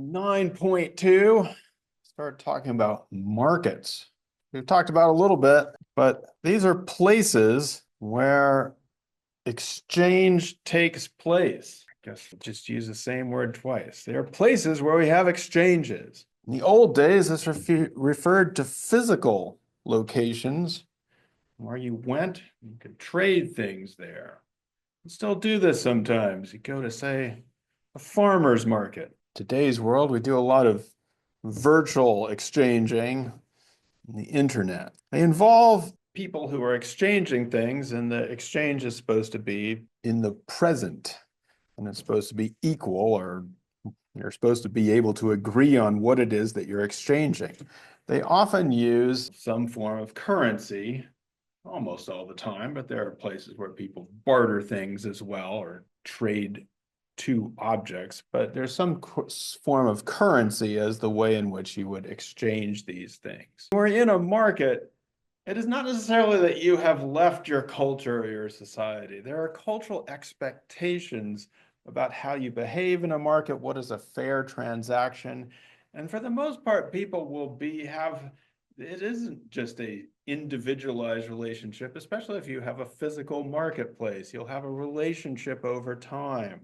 9.2, start talking about markets. We've talked about a little bit, but these are places where exchange takes place. I guess we'll just use the same word twice. They are places where we have exchanges. In the old days, this referred to physical locations where you went, you could trade things there. You still do this sometimes. You go to, say, a farmer's market. Today's world, we do a lot of virtual exchanging on the internet. They involve people who are exchanging things, and the exchange is supposed to be in the present, and it's supposed to be equal, or you're supposed to be able to agree on what it is that you're exchanging. They often use some form of currency, almost all the time, but there are places where people barter things as well or trade two objects, but there's some form of currency as the way in which you would exchange these things. When we're in a market, it is not necessarily that you have left your culture or your society. There are cultural expectations about how you behave in a market, what is a fair transaction. And for the most part, people will it isn't just a individualized relationship, especially if you have a physical marketplace. You'll have a relationship over time.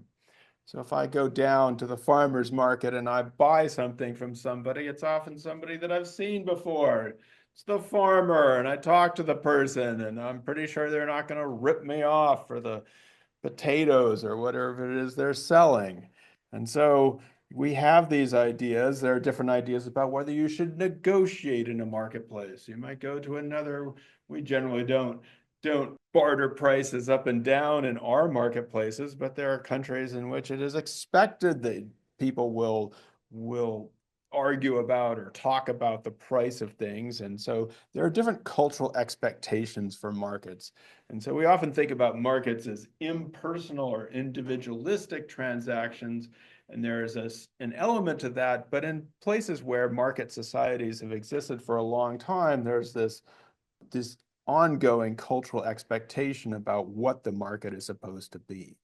So if I go down to the farmer's market and I buy something from somebody, it's often somebody that I've seen before. It's the farmer, and I talk to the person, and I'm pretty sure they're not going to rip me off for the potatoes or whatever it is they're selling. And so we have these ideas. There are different ideas about whether you should negotiate in a marketplace. You might go to another. We generally don't barter prices up and down in our marketplaces, but there are countries in which it is expected that people will argue about or talk about the price of things. And so there are different cultural expectations for markets. And so we often think about markets as impersonal or individualistic transactions. And there is an element to that. But in places where market societies have existed for a long time, there's this ongoing cultural expectation about what the market is supposed to be.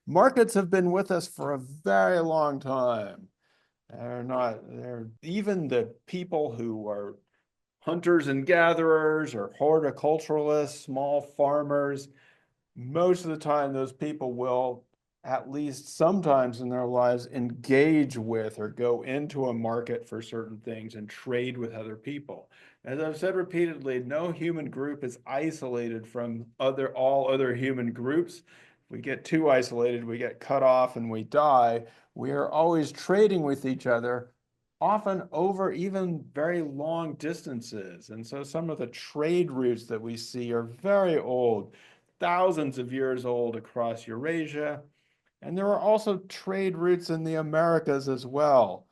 Markets have been with us for a very long time. They're even the people who are hunters and gatherers or horticulturalists, small farmers, most of the time those people will, at least sometimes in their lives, engage with or go into a market for certain things and trade with other people. As I've said repeatedly, no human group is isolated from all other human groups. If we get too isolated, we get cut off and we die. We are always trading with each other, often over even very long distances. And so some of the trade routes that we see are very old, thousands of years old across Eurasia. And there are also trade routes in the Americas as well.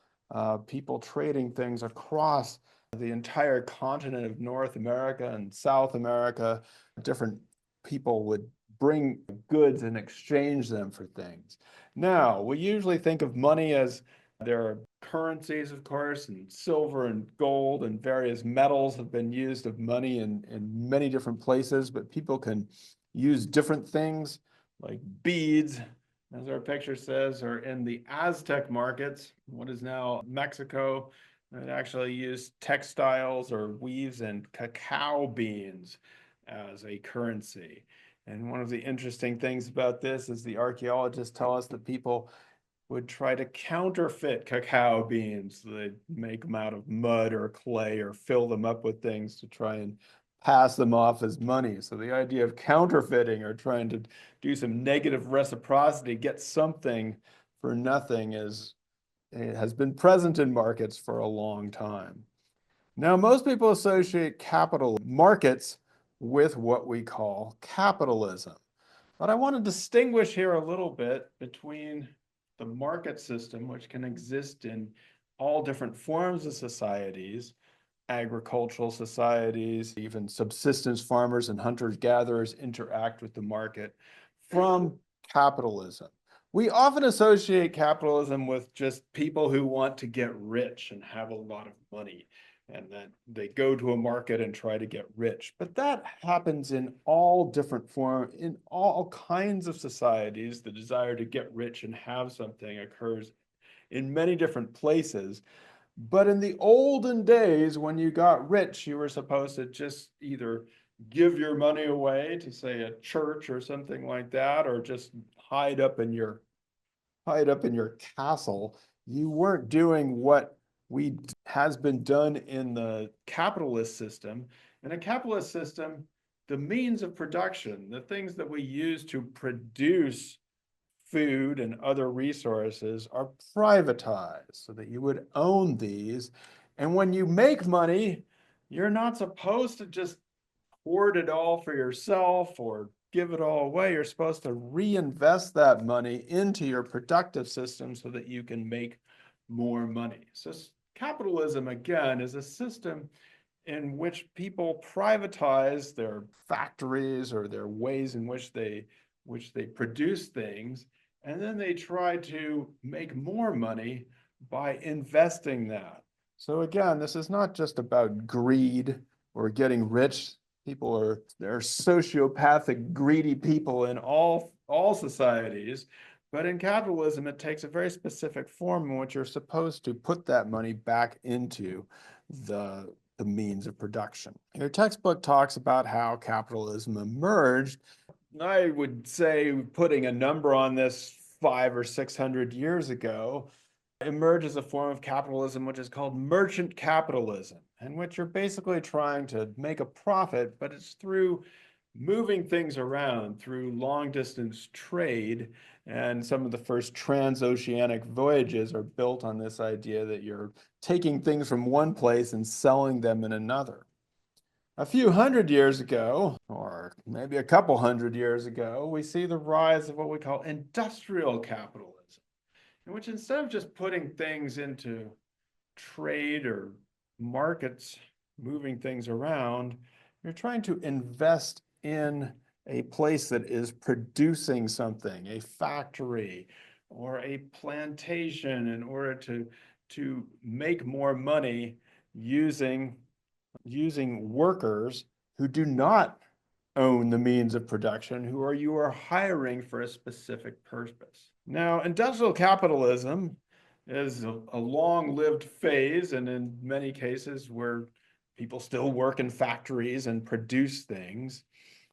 People trading things across the entire continent of North America and South America. Different people would bring goods and exchange them for things. Now, we usually think of money as there are currencies, of course, and silver and gold and various metals have been used of money in many different places, but people can use different things like beads, as our picture says, or in the Aztec markets, what is now Mexico. It actually used textiles or weaves and cacao beans as a currency. And one of the interesting things about this is the archaeologists tell us that people would try to counterfeit cacao beans. So they'd make them out of mud or clay or fill them up with things to try and pass them off as money. So the idea of counterfeiting or trying to do some negative reciprocity, get something for nothing, it has been present in markets for a long time. Now, most people associate capital markets with what we call capitalism. But I want to distinguish here a little bit between the market system, which can exist in all different forms of societies, agricultural societies, even subsistence farmers and hunters-gatherers interact with the market, from capitalism. We often associate capitalism with just people who want to get rich and have a lot of money, and that they go to a market and try to get rich. But that happens in all different forms, in all kinds of societies. The desire to get rich and have something occurs in many different places. But in the olden days, when you got rich, you were supposed to just either give your money away to, say, a church or something like that, or just hide up in your castle. You weren't doing what has been done in the capitalist system. In a capitalist system, the means of production, the things that we use to produce food and other resources, are privatized so that you would own these. And when you make money, you're not supposed to just hoard it all for yourself or give it all away. You're supposed to reinvest that money into your productive system so that you can make more money. So capitalism, again, is a system in which people privatize their factories or their ways in which they produce things, and then they try to make more money by investing that. So again, this is not just about greed or getting rich. There are sociopathic, greedy people in all societies, but in capitalism, it takes a very specific form in which you're supposed to put that money back into the means of production. Your textbook talks about how capitalism emerged. I would say, putting a number on this, 500 or 600 years ago, emerged as a form of capitalism which is called merchant capitalism, in which you're basically trying to make a profit, but it's through moving things around through long distance trade. And some of the first transoceanic voyages are built on this idea that you're taking things from one place and selling them in another. A few hundred years ago, or maybe a couple hundred years ago, we see the rise of what we call industrial capitalism, in which instead of just putting things into trade or markets, moving things around, you're trying to invest in a place that is producing something, a factory or a plantation, in order to make more money using workers who do not own the means of production, you are hiring for a specific purpose. Now, industrial capitalism is a long-lived phase, and in many cases where people still work in factories and produce things.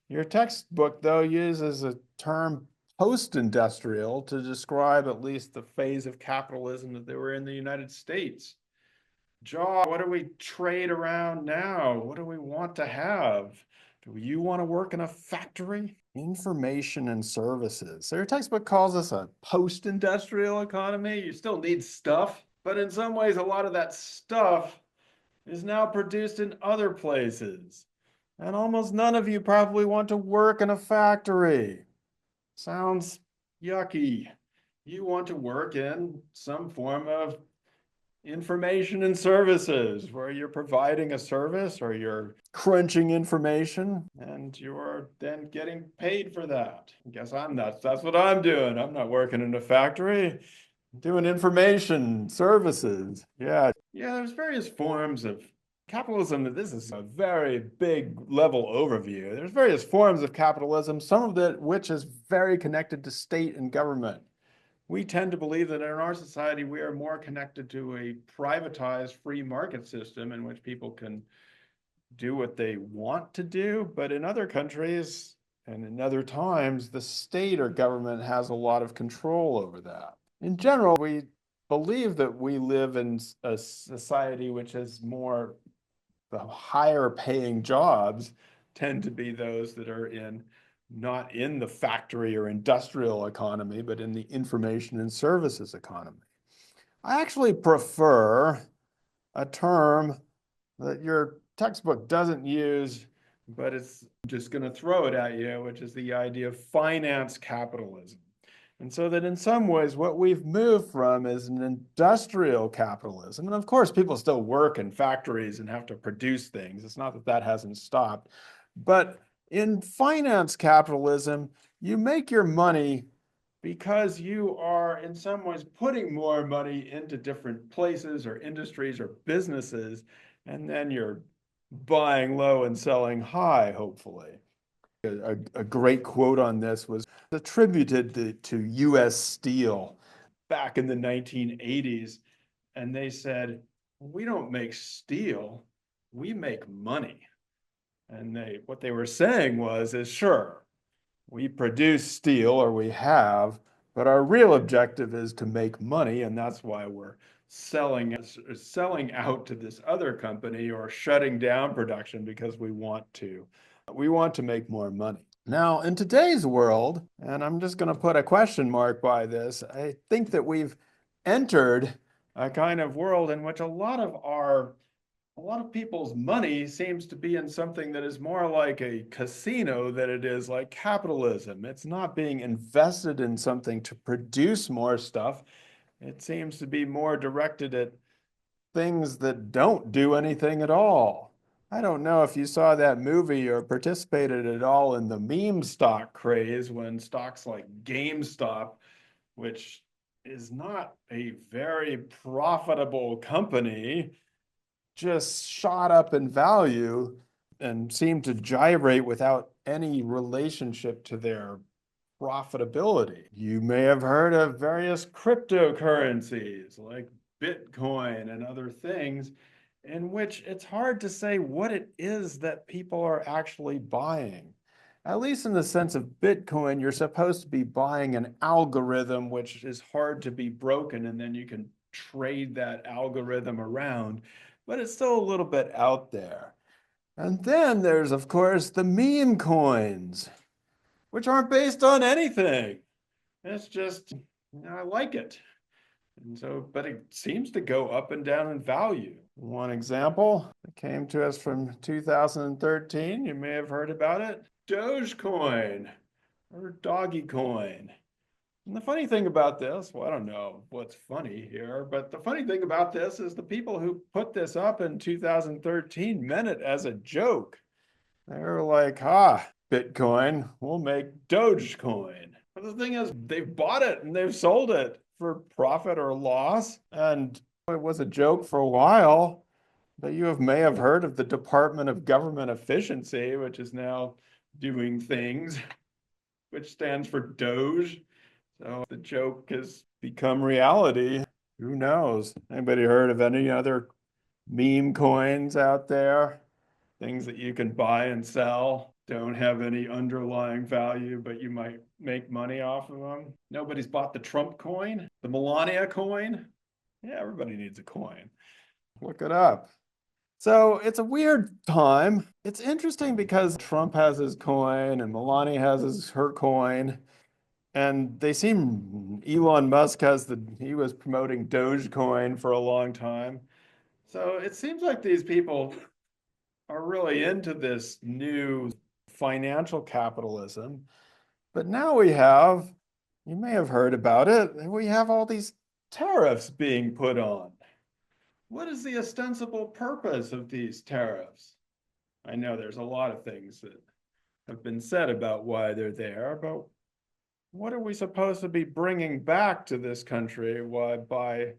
Your textbook, though, uses a term post-industrial to describe at least the phase of capitalism that they were in the United States. What do we trade around now? What do we want to have? Do you want to work in a factory? Information and services. So your textbook calls this a post-industrial economy. You still need stuff, but in some ways, a lot of that stuff is now produced in other places. And almost none of you probably want to work in a factory. Sounds yucky. You want to work in some form of information and services, where you're providing a service or you're crunching information and you're then getting paid for that. I guess that's what I'm doing. I'm not working in a factory. I'm doing information services. Yeah, there's various forms of capitalism. This is a very big level overview. There's various forms of capitalism, some of which is very connected to state and government. We tend to believe that in our society, we are more connected to a privatized free market system in which people can do what they want to do. But in other countries and in other times, the state or government has a lot of control over that. In general, we believe that we live in a society which is more, the higher paying jobs tend to be those that are not in the factory or industrial economy, but in the information and services economy. I actually prefer a term that your textbook doesn't use, but it's just going to throw it at you, which is the idea of finance capitalism. And so that in some ways, what we've moved from is an industrial capitalism. And of course, people still work in factories and have to produce things. It's not that that hasn't stopped. But in finance capitalism, you make your money because you are in some ways putting more money into different places or industries or businesses, and then you're buying low and selling high, hopefully. A great quote on this was attributed to U.S. Steel. back in the 1980s, and they said, we don't make steel, we make money. And what they were saying is sure, we produce steel, or we have, but our real objective is to make money, and that's why we're selling out to this other company or shutting down production, because we want to make more money. Now, in today's world, and I'm just going to put a question mark by this, I think that we've entered a kind of world in which a lot of people's money seems to be in something that is more like a casino than it is like capitalism. It's not being invested in something to produce more stuff. It seems to be more directed at things that don't do anything at all. I don't know if you saw that movie or participated at all in the meme stock craze, when stocks like GameStop, which is not a very profitable company, just shot up in value and seemed to gyrate without any relationship to their profitability. You may have heard of various cryptocurrencies like Bitcoin and other things, in which it's hard to say what it is that people are actually buying. At least in the sense of Bitcoin, you're supposed to be buying an algorithm which is hard to be broken, and then you can trade that algorithm around, but it's still a little bit out there. And then there's, of course, the meme coins, which aren't based on anything. It's just, I like it. And so, but it seems to go up and down in value. One example that came to us from 2013, you may have heard about it, Dogecoin or Doggy Coin. And the funny thing about this, well, I don't know what's funny here, but the funny thing about this is the people who put this up in 2013 meant it as a joke. They were like, Bitcoin, we'll make Dogecoin. But the thing is, they've bought it and they've sold it for profit or loss. And it was a joke for a while. But may have heard of the Department of Government Efficiency, which is now doing things, which stands for Doge. So the joke has become reality. Who knows? Anybody heard of any other meme coins out there? Things that you can buy and sell, don't have any underlying value, but you might make money off of them. Nobody's bought the Trump coin, the Melania coin. Yeah, everybody needs a coin. Look it up. So it's a weird time. It's interesting because Trump has his coin and Melania has her coin. And Elon Musk he was promoting Dogecoin for a long time. So it seems like these people are really into this new financial capitalism. But now you may have heard about it, we have all these tariffs being put on. What is the ostensible purpose of these tariffs? I know there's a lot of things that have been said about why they're there, but what are we supposed to be bringing back to this country by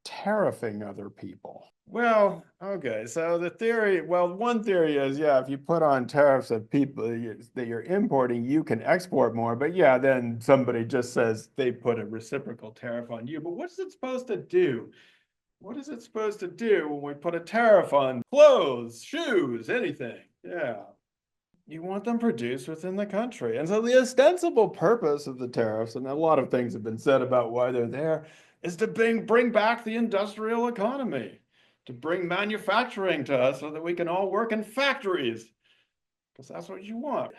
tariffing other people? Well, okay, so one theory is, yeah, if you put on tariffs of people that you're importing, you can export more. But yeah, then somebody just says they put a reciprocal tariff on you. But what's it supposed to do? What is it supposed to do when we put a tariff on clothes, shoes, anything? Yeah. You want them produced within the country. And so the ostensible purpose of the tariffs, and a lot of things have been said about why they're there, is to bring back the industrial economy, to bring manufacturing to us so that we can all work in factories, because that's what you want.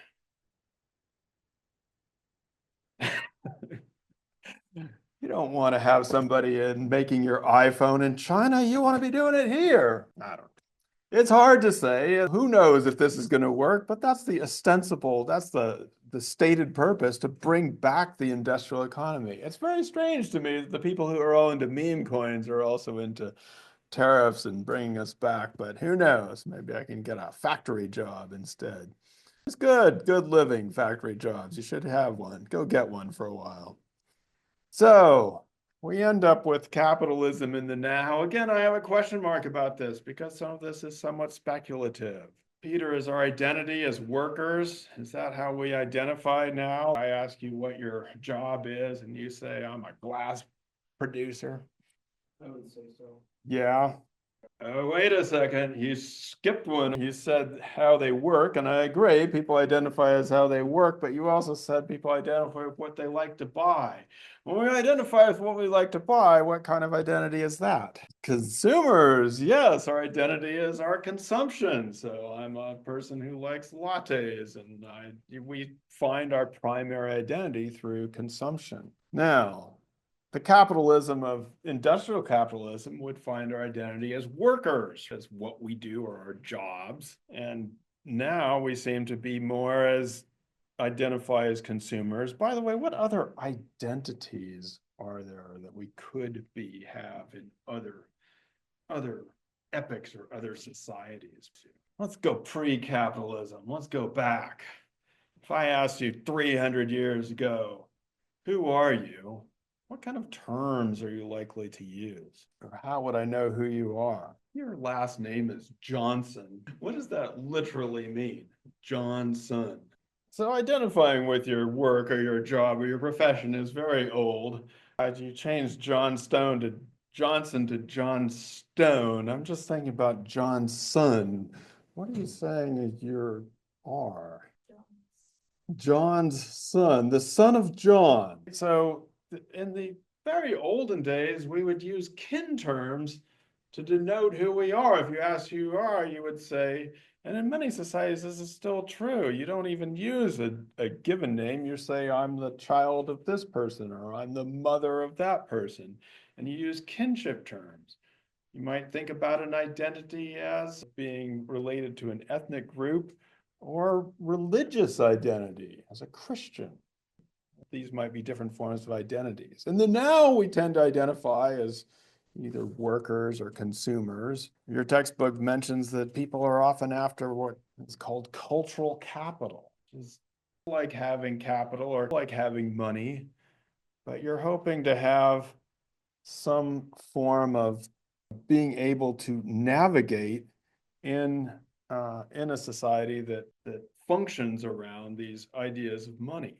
You don't want to have somebody making your iPhone in China. You want to be doing it here. I don't. It's hard to say. Who knows if this is going to work, but that's the stated purpose, to bring back the industrial economy. It's very strange to me that the people who are all into meme coins are also into tariffs and bringing us back, but who knows? Maybe I can get a factory job instead. It's good living factory jobs. You should have one. Go get one for a while. So we end up with capitalism in the now. Again, I have a question mark about this because some of this is somewhat speculative. Peter, is our identity as workers? Is that how we identify now? I ask you what your job is, and you say, I'm a glass producer. I would say so. Yeah. Oh, wait a second. You skipped one. You said how they work, and I agree. People identify as how they work, but you also said people identify with what they like to buy. When we identify with what we like to buy, what kind of identity is that? Consumers. Yes, our identity is our consumption. So I'm a person who likes lattes, and we find our primary identity through consumption. Now, the capitalism of industrial capitalism would find our identity as workers, as what we do or our jobs. And now we seem to be more as identify as consumers. By the way, what other identities are there that we could have in other epochs or other societies? Let's go pre-capitalism. Let's go back. If I asked you 300 years ago, who are you? What kind of terms are you likely to use? Or how would I know who you are? Your last name is Johnson. What does that literally mean? Johnson. So identifying with your work or your job or your profession is very old. You changed John Stone to Johnson to John Stone. I'm just thinking about Johnson. What are you saying that you are? John's son, the son of John. So in the very olden days, we would use kin terms to denote who we are. If you ask who you are, you would say, and in many societies, this is still true. You don't even use a given name. You say, I'm the child of this person, or I'm the mother of that person. And you use kinship terms. You might think about an identity as being related to an ethnic group or religious identity as a Christian. These might be different forms of identities. And then now we tend to identify as either workers or consumers. Your textbook mentions that people are often after what is called cultural capital, which is like having capital or like having money, but you're hoping to have some form of being able to navigate in a society that functions around these ideas of money.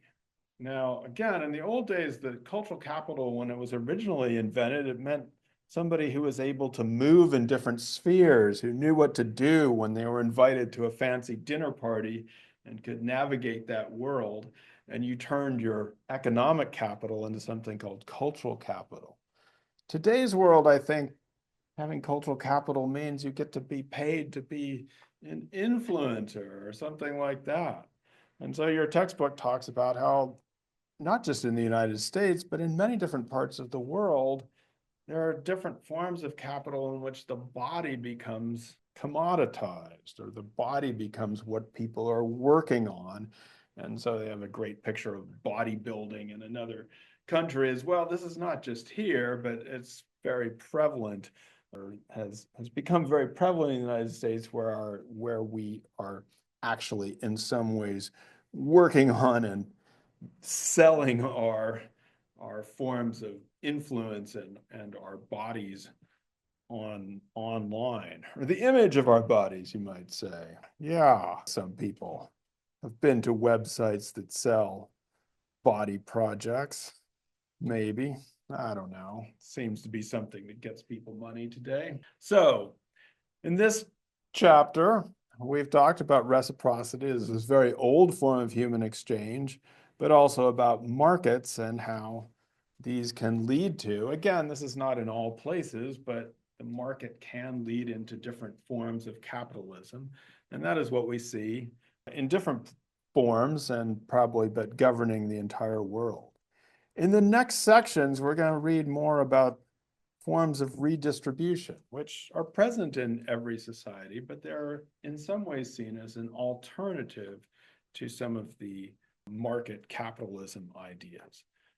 Now, again, in the old days, the cultural capital, when it was originally invented, it meant somebody who was able to move in different spheres, who knew what to do when they were invited to a fancy dinner party and could navigate that world. And you turned your economic capital into something called cultural capital. Today's world, I think, having cultural capital means you get to be paid to be an influencer or something like that. And so your textbook talks about how, not just in the United States, but in many different parts of the world, there are different forms of capital in which the body becomes commoditized, or the body becomes what people are working on. And so they have a great picture of bodybuilding in another country as well. This is not just here, but it's very prevalent, or has become very prevalent in the United States, where we are actually in some ways working on and selling our forms of influence and our bodies online, or the image of our bodies, you might say. Yeah, some people have been to websites that sell body projects. Maybe. I don't know. Seems to be something that gets people money today. So in this chapter, we've talked about reciprocity as this very old form of human exchange, but also about markets and how these can lead to, again, this is not in all places, but the market can lead into different forms of capitalism. And that is what we see in different forms and probably, but governing the entire world. In the next sections, we're going to read more about forms of redistribution, which are present in every society, but they're in some ways seen as an alternative to some of the market capitalism ideas.